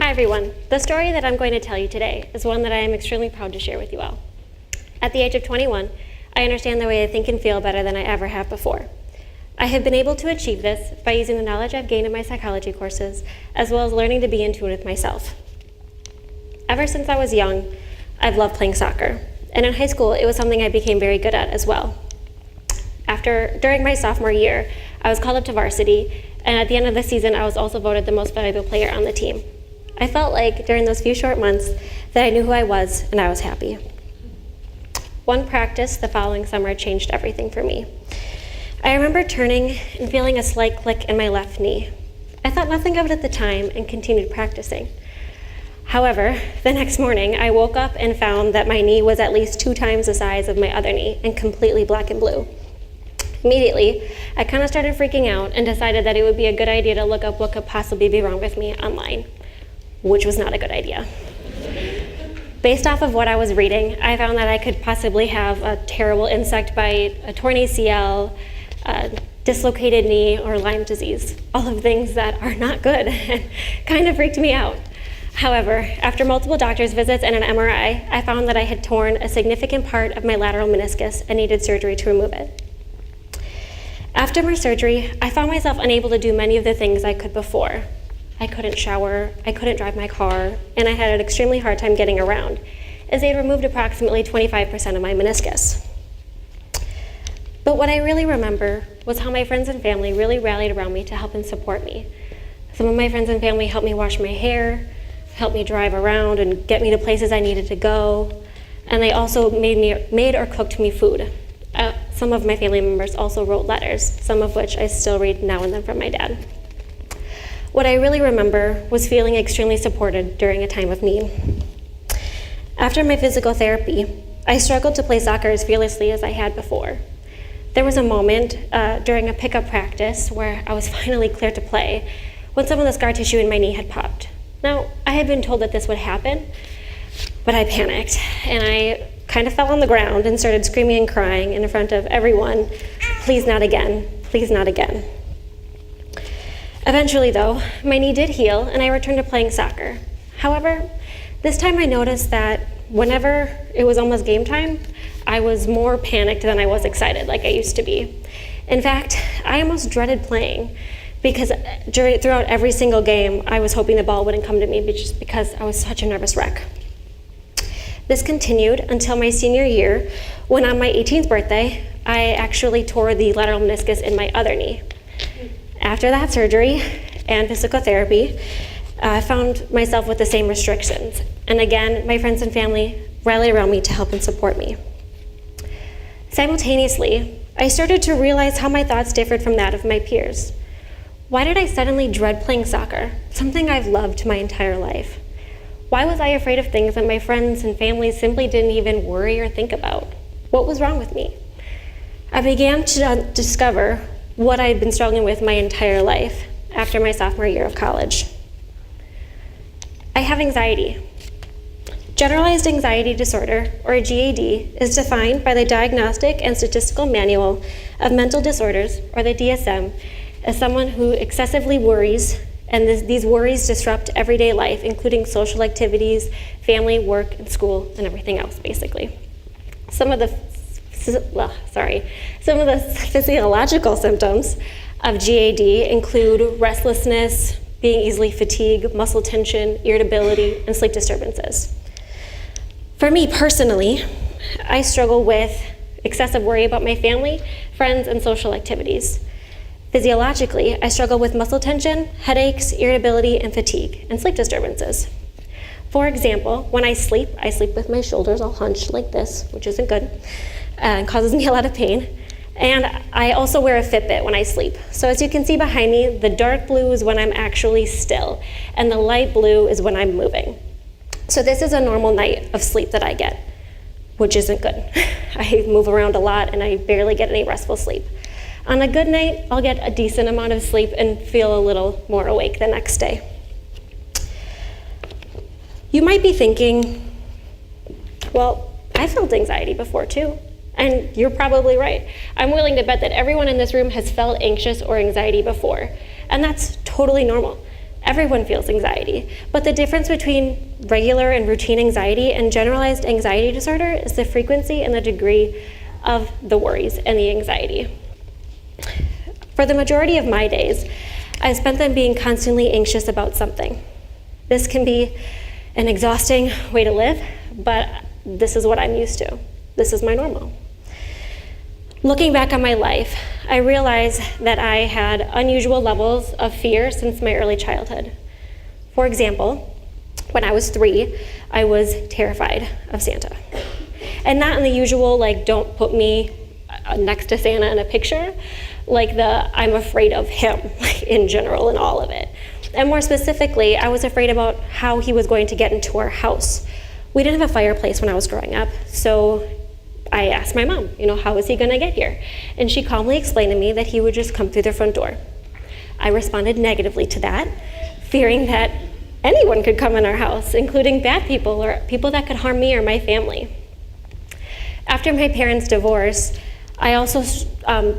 Hi everyone. The story that I'm going to tell you today is one that I am extremely proud to share with you all. At the age of 21, I understand the way I think and feel better than I ever have before. I have been able to achieve this by using the knowledge I've gained in my psychology courses, as well as learning to be in tune with myself. Ever since I was young, I've loved playing soccer, and in high school, it was something I became very good at as well. During my sophomore year, I was called up to varsity, and at the end of the season, I was also voted the most valuable player on the team. I felt like, during those few short months, that I knew who I was, and I was happy. One practice the following summer changed everything for me. I remember turning and feeling a slight click in my left knee. I thought nothing of it at the time and continued practicing. However, the next morning, I woke up and found that my knee was at least 2 times the size of my other knee and completely black and blue. Immediately, I kind of started freaking out and decided that it would be a good idea to look up what could possibly be wrong with me online, which was not a good idea. Based off of what I was reading, I found that I could possibly have a terrible insect bite, a torn ACL, a dislocated knee, or Lyme disease, all of things that are not good and kind of freaked me out. However, after multiple doctor's visits and an MRI, I found that I had torn a significant part of my lateral meniscus and needed surgery to remove it. After my surgery, I found myself unable to do many of the things I could before. I couldn't shower, I couldn't drive my car, and I had an extremely hard time getting around, as they had removed approximately 25% of my meniscus. But what I really remember was how my friends and family really rallied around me to help and support me. Some of my friends and family helped me wash my hair, helped me drive around and get me to places I needed to go, and they also made or cooked me food. Some of my family members also wrote letters, some of which I still read now and then from my dad. What I really remember was feeling extremely supported during a time of need. After my physical therapy, I struggled to play soccer as fearlessly as I had before. There was a moment during a pickup practice where I was finally cleared to play when some of the scar tissue in my knee had popped. Now, I had been told that this would happen, but I panicked, and I kind of fell on the ground and started screaming and crying in front of everyone, "Please not again, please not again." Eventually, though, my knee did heal, and I returned to playing soccer. However, this time I noticed that whenever it was almost game time, I was more panicked than I was excited, like I used to be. In fact, I almost dreaded playing, because throughout every single game, I was hoping the ball wouldn't come to me just because I was such a nervous wreck. This continued until my senior year, when on my 18th birthday, I actually tore the lateral meniscus in my other knee. After that surgery and physical therapy, I found myself with the same restrictions. And again, my friends and family rallied around me to help and support me. Simultaneously, I started to realize how my thoughts differed from that of my peers. Why did I suddenly dread playing soccer, something I've loved my entire life? Why was I afraid of things that my friends and family simply didn't even worry or think about? What was wrong with me? I began to discover what I had been struggling with my entire life after my sophomore year of college. I have anxiety. Generalized anxiety disorder, or GAD, is defined by the Diagnostic and Statistical Manual of Mental Disorders, or the DSM, as someone who excessively worries, and these worries disrupt everyday life, including social activities, family, work, and school, and everything else, basically. Some of the physiological symptoms of GAD include restlessness, being easily fatigued, muscle tension, irritability, and sleep disturbances. For me personally, I struggle with excessive worry about my family, friends, and social activities. Physiologically, I struggle with muscle tension, headaches, irritability, and fatigue, and sleep disturbances. For example, when I sleep with my shoulders all hunched like this, which isn't good, and causes me a lot of pain. And I also wear a Fitbit when I sleep. So as you can see behind me, the dark blue is when I'm actually still, and the light blue is when I'm moving. So this is a normal night of sleep that I get, which isn't good. I move around a lot, and I barely get any restful sleep. On a good night, I'll get a decent amount of sleep and feel a little more awake the next day. You might be thinking, well, I felt anxiety before too. And you're probably right. I'm willing to bet that everyone in this room has felt anxious or anxiety before. And that's totally normal. Everyone feels anxiety, but the difference between regular and routine anxiety and generalized anxiety disorder is the frequency and the degree of the worries and the anxiety. For the majority of my days, I've spent them being constantly anxious about something. This can be an exhausting way to live, but this is what I'm used to. This is my normal. Looking back on my life, I realize that I had unusual levels of fear since my early childhood. For example, when I was 3, I was terrified of Santa. And not in the usual, like, don't put me next to Santa in a picture, like the I'm afraid of him in general and all of it. And more specifically, I was afraid about how he was going to get into our house. We didn't have a fireplace when I was growing up, so I asked my mom, how is he gonna get here? And she calmly explained to me that he would just come through the front door. I responded negatively to that, fearing that anyone could come in our house, including bad people or people that could harm me or my family. After my parents' divorce, I also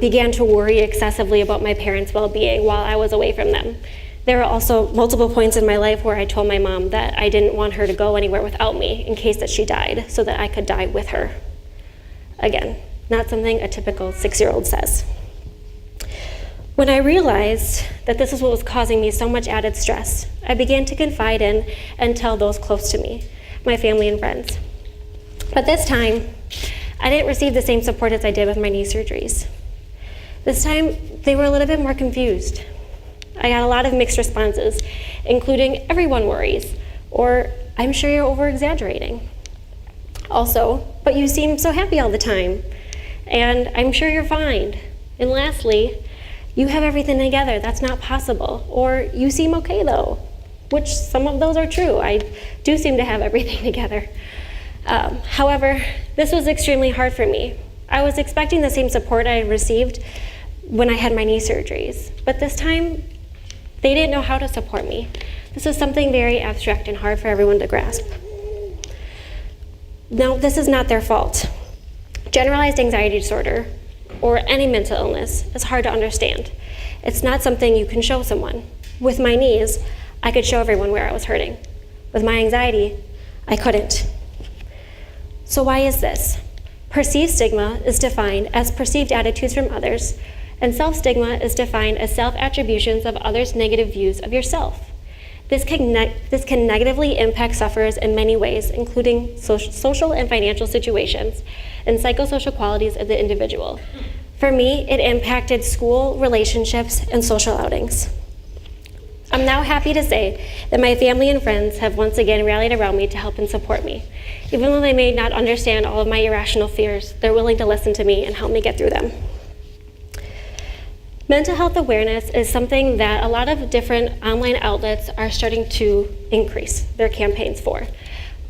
began to worry excessively about my parents' well-being while I was away from them. There were also multiple points in my life where I told my mom that I didn't want her to go anywhere without me in case that she died, so that I could die with her. Again, not something a typical 6-year-old says. When I realized that this is what was causing me so much added stress, I began to confide in and tell those close to me, my family and friends. But this time, I didn't receive the same support as I did with my knee surgeries. This time, they were a little bit more confused. I got a lot of mixed responses, including everyone worries, or I'm sure you're over-exaggerating. Also, but you seem so happy all the time, and I'm sure you're fine. And lastly, you have everything together, that's not possible. Or you seem okay though, which some of those are true. I do seem to have everything together. However, this was extremely hard for me. I was expecting the same support I had received when I had my knee surgeries, but this time, they didn't know how to support me. This was something very abstract and hard for everyone to grasp. Now, this is not their fault. Generalized anxiety disorder, or any mental illness, is hard to understand. It's not something you can show someone. With my knees, I could show everyone where I was hurting. With my anxiety, I couldn't. So why is this? Perceived stigma is defined as perceived attitudes from others, and self-stigma is defined as self-attributions of others' negative views of yourself. This can negatively impact sufferers in many ways, including social and financial situations and psychosocial qualities of the individual. For me, it impacted school, relationships, and social outings. I'm now happy to say that my family and friends have once again rallied around me to help and support me. Even though they may not understand all of my irrational fears, they're willing to listen to me and help me get through them. Mental health awareness is something that a lot of different online outlets are starting to increase their campaigns for.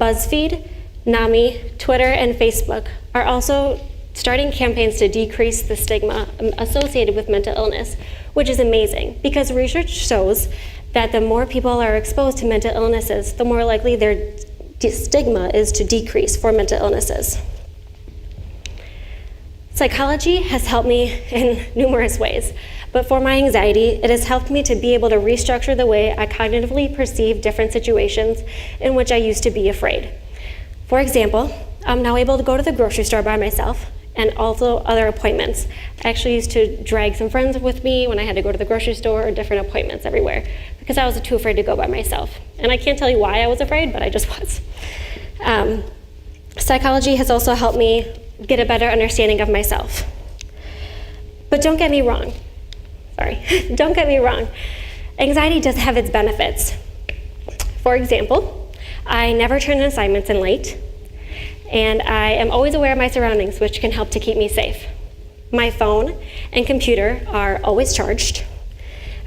BuzzFeed, NAMI, Twitter, and Facebook are also starting campaigns to decrease the stigma associated with mental illness, which is amazing because research shows that the more people are exposed to mental illnesses, the more likely their stigma is to decrease for mental illnesses. Psychology has helped me in numerous ways, but for my anxiety, it has helped me to be able to restructure the way I cognitively perceive different situations in which I used to be afraid. For example, I'm now able to go to the grocery store by myself and also other appointments. I actually used to drag some friends with me when I had to go to the grocery store or different appointments everywhere because I was too afraid to go by myself. And I can't tell you why I was afraid, but I just was. Psychology has also helped me get a better understanding of myself. But don't get me wrong. Don't get me wrong. Anxiety does have its benefits. For example, I never turn in assignments in late, and I am always aware of my surroundings, which can help to keep me safe. My phone and computer are always charged,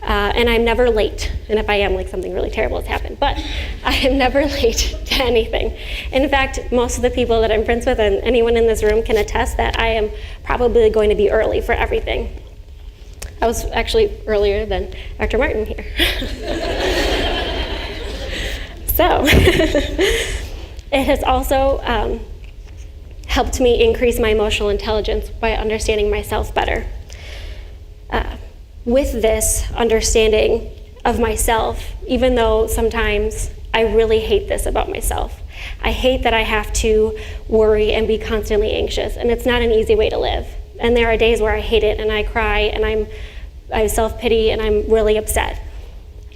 and I'm never late. And if I am, like something really terrible has happened, but I am never late to anything. In fact, most of the people that I'm friends with and anyone in this room can attest that I am probably going to be early for everything. I was actually earlier than Dr. Martin here. So, it has also helped me increase my emotional intelligence by understanding myself better. With this understanding of myself, even though sometimes I really hate this about myself. I hate that I have to worry and be constantly anxious, and it's not an easy way to live. And there are days where I hate it and I cry and I have self-pity and I'm really upset.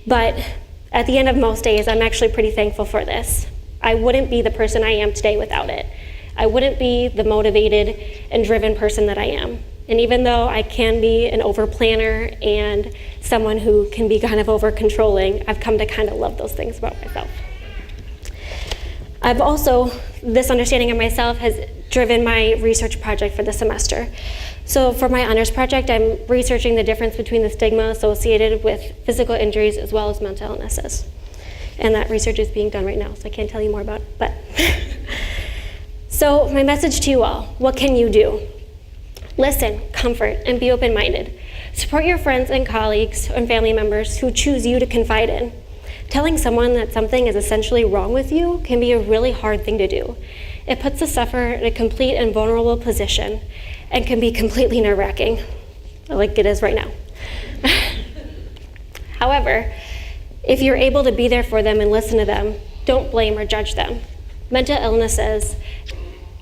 But at the end of most days, I'm actually pretty thankful for this. I wouldn't be the person I am today without it. I wouldn't be the motivated and driven person that I am. And even though I can be an over-planner and someone who can be kind of over-controlling, I've come to kind of love those things about myself. I've also, this understanding of myself has driven my research project for the semester. So for my honors project, I'm researching the difference between the stigma associated with physical injuries as well as mental illnesses. And that research is being done right now, so I can't tell you more about it, but. So my message to you all, what can you do? Listen, comfort, and be open-minded. Support your friends and colleagues and family members who choose you to confide in. Telling someone that something is essentially wrong with you can be a really hard thing to do. It puts the sufferer in a complete and vulnerable position and can be completely nerve-wracking, like it is right now. However, if you're able to be there for them and listen to them, don't blame or judge them. Mental illnesses,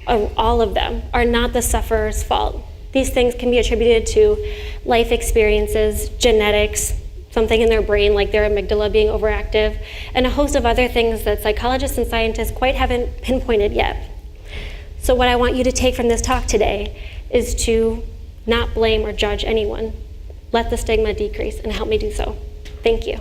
all of them, are not the sufferer's fault. These things can be attributed to life experiences, genetics, something in their brain like their amygdala being overactive, and a host of other things that psychologists and scientists quite haven't pinpointed yet. So what I want you to take from this talk today is to not blame or judge anyone. Let the stigma decrease and help me do so. Thank you.